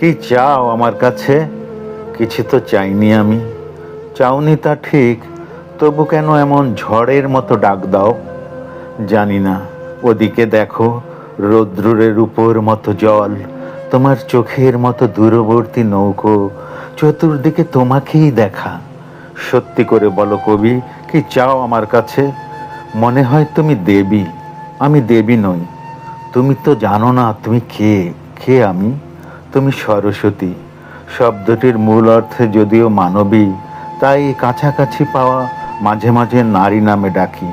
কি চাও আমার কাছে? কিছু তো চাইনি আমি। চাওনি তা ঠিক, তবু কেন এমন ঝড়ের মতো ডাক দাও? জানি না। ওদিকে দেখো, রৌদ্রের উপর মতো জল, তোমার চোখের মতো দূরবর্তী নৌকো, চতুর্দিকে তোমাকেই দেখা। সত্যি করে বলো কবি, কি চাও আমার কাছে? মনে হয় তুমি দেবী, আমি দেবী নই। তুমি তো জানো না তুমি কে। কে আমি? তুমি সরস্বতী। শব্দটির মূল অর্থে যদিও মানবী, তাই কাছাকাছি পাওয়া মাঝে মাঝে নারী নামে ডাকি।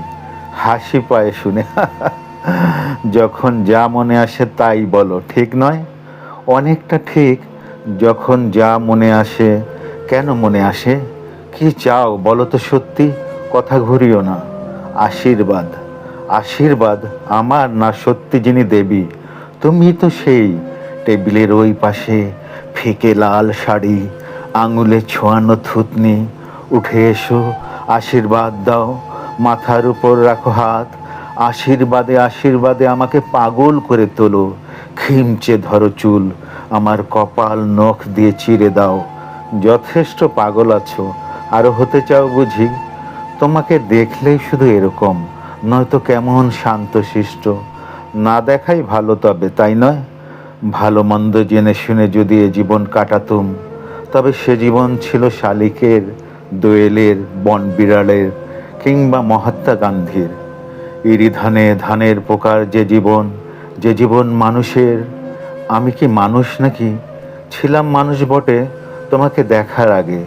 হাসি পায় শুনে। যখন যা মনে আসে তাই বলো, ঠিক নয়? অনেকটা ঠিক। যখন যা মনে আসে। কেন মনে আসে? কি চাও বলো তো সত্যি? কথা ঘুরিও না। আশীর্বাদ। আশীর্বাদ আমার না, সত্যি যিনি দেবী তুমি তো সেই। টেবিলের ওই পাশে ফিকে লাল শাড়ি, আঙুলে ছোঁয়ানো থুতনি। উঠে এসো, আশীর্বাদ দাও। মাথার উপর রাখো হাত। আশীর্বাদে আশীর্বাদে আমাকে পাগল করে তোলো। খিমচে ধরো চুল, আমার কপাল নখ দিয়ে চিরে দাও। যথেষ্ট পাগল আছো, আরো হতে চাও বুঝি? তোমাকে দেখলেই শুধু এরকম, নয়তো কেমন শান্তশিষ্ট। না দেখাই ভালো, তবে তাই নয়? ভালো মন্দ জেনে শুনে যদি এ জীবন কাটাতুম, তবে সে জীবন ছিল শালিকের, দোয়েলের, বনবিড়ালের, কিংবা মহাত্মা গান্ধীর। ইরি ধানে ধানের পোকার যে জীবন, যে জীবন মানুষের। আমি কি মানুষ নাকি? ছিলাম মানুষ বটে তোমাকে দেখার আগে।